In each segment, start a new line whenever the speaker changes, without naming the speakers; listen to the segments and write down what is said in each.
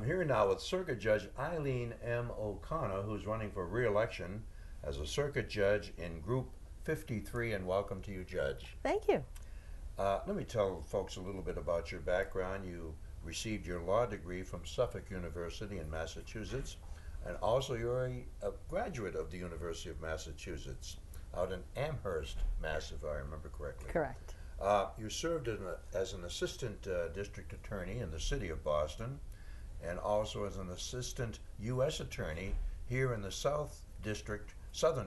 I'm here now with Circuit Judge Eileen M. O'Connor, who's running for re-election as a circuit judge in Group 53, and welcome to you, Judge.
Thank you.
Let me tell folks a little bit about your background. You received your law degree from Suffolk University in Massachusetts, and also you're a graduate of the University of Massachusetts out in Amherst, Mass, if I remember correctly.
Correct.
You served as an assistant district attorney in the city of Boston, and also as an assistant U.S. attorney here in the Southern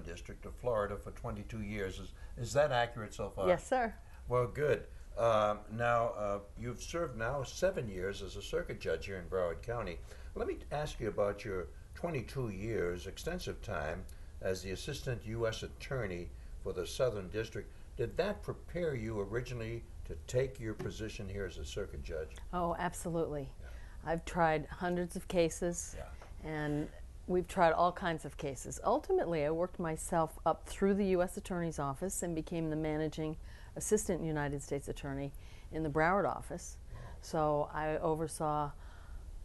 District of Florida for 22 years. Is that accurate so far?
Yes, sir.
Well, good. Now, you've served now 7 years as a circuit judge here in Broward County. Let me ask you about your 22 years, extensive time, as the assistant U.S. attorney for the Southern District. Did that prepare you originally to take your position here as a circuit judge?
Oh, absolutely. Yeah. I've tried hundreds of cases, and we've tried all kinds of cases. Ultimately, I worked myself up through the U.S. Attorney's Office and became the managing assistant United States Attorney in the Broward office. So I oversaw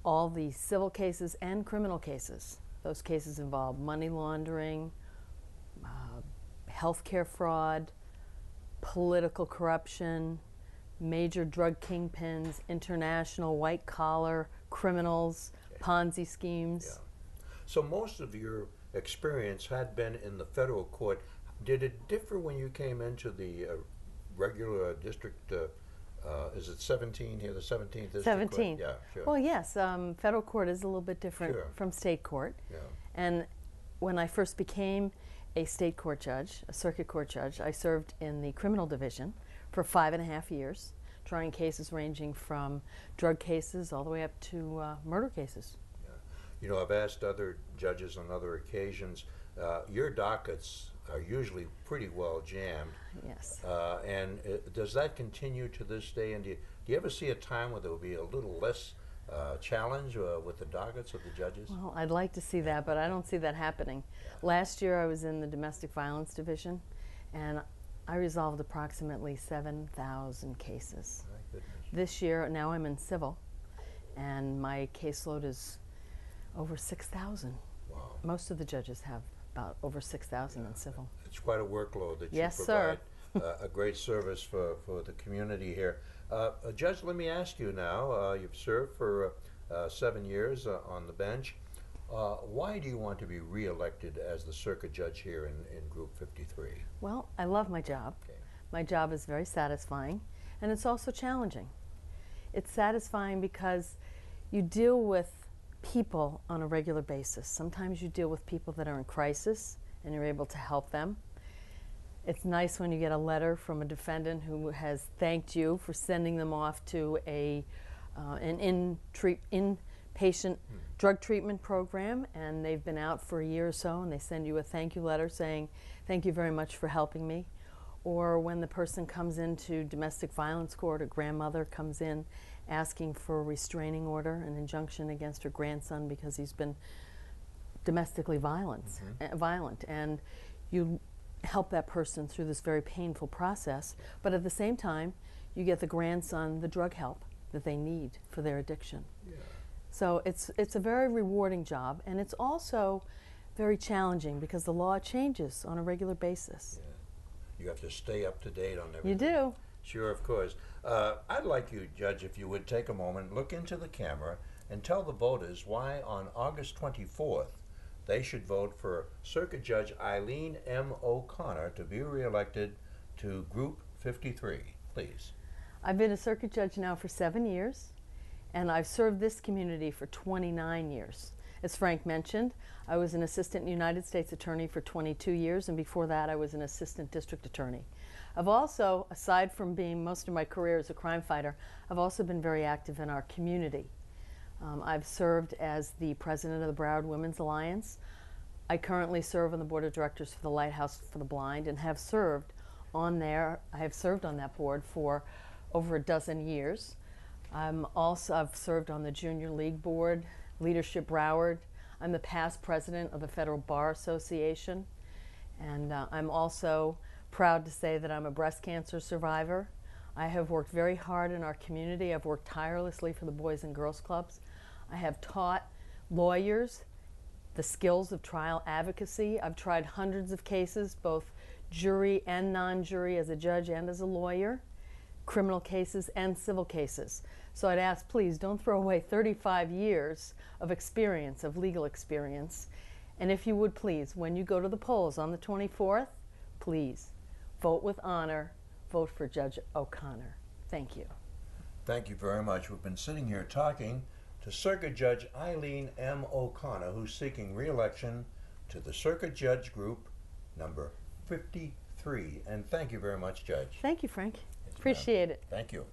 all the civil cases and criminal cases. Those cases involve money laundering, healthcare fraud, political corruption, major drug kingpins, international white-collar criminals, Ponzi schemes.
Yeah. So most of your experience had been in the federal court. Did it differ when you came into the regular district? Is it 17 here, the 17th district?
17.
Yeah, sure.
Well, yes, federal court is a little bit different from state court.
Yeah.
And when I first became a state court judge, a circuit court judge, I served in the criminal division for 5.5 years, trying cases ranging from drug cases all the way up to murder cases.
Yeah. You know, I've asked other judges on other occasions, your dockets are usually pretty well jammed.
Yes.
And does that continue to this day? And do you ever see a time where there will be a little less challenge with the dockets of the judges?
Well, I'd like to see that, but I don't see that happening. Yeah. Last year I was in the domestic violence division, and I resolved approximately 7,000 cases.
My goodness.
This year, now I'm in civil, and my caseload is over 6,000.
Wow.
Most of the judges have about over 6,000 in civil.
It's quite a workload that
yes,
you provide.
Sir.
A great service for the community here. Judge, let me ask you now, you've served for 7 years on the bench. Why do you want to be re-elected as the circuit judge here in Group 53?
Well, I love my job.
Okay.
My job is very satisfying, and it's also challenging. It's satisfying because you deal with people on a regular basis. Sometimes you deal with people that are in crisis, and you're able to help them. It's nice when you get a letter from a defendant who has thanked you for sending them off to an inpatient drug treatment program, and they've been out for a year or so, and they send you a thank you letter saying, thank you very much for helping me. Or when the person comes into domestic violence court, a grandmother comes in asking for a restraining order, an injunction against her grandson because he's been domestically violent, and you help that person through this very painful process, but at the same time you get the grandson the drug help that they need for their addiction. Yeah. So it's a very rewarding job, and it's also very challenging because the law changes on a regular basis.
Yeah. You have to stay up to date on everything.
You do.
Sure, of course. I'd like you, Judge, if you would take a moment, look into the camera, and tell the voters why on August 24th they should vote for Circuit Judge Eileen M. O'Connor to be re-elected to Group 53. Please.
I've been a circuit judge now for 7 years, and I've served this community for 29 years. As Frank mentioned, I was an assistant United States attorney for 22 years, and before that I was an assistant district attorney. I've also, aside from being most of my career as a crime fighter, I've also been very active in our community. I've served as the president of the Broward Women's Alliance. I currently serve on the board of directors for the Lighthouse for the Blind, and have served on that board for over a dozen years. I've served on the Junior League Board, Leadership Broward. I'm the past president of the Federal Bar Association, and I'm also proud to say that I'm a breast cancer survivor. I have worked very hard in our community. I've worked tirelessly for the Boys and Girls Clubs. I have taught lawyers the skills of trial advocacy. I've tried hundreds of cases, both jury and non-jury, as a judge and as a lawyer, criminal cases and civil cases. So I'd ask, please don't throw away 35 years of experience, of legal experience. And if you would please, when you go to the polls on the 24th, please vote with honor, vote for Judge O'Connor. Thank you.
Thank you very much. We've been sitting here talking to Circuit Judge Eileen M. O'Connor, who's seeking re-election to the Circuit Judge Group number 53. And thank you very much, Judge.
Thank you, Frank.
Yes,
Appreciate
ma'am.
it.
Thank you.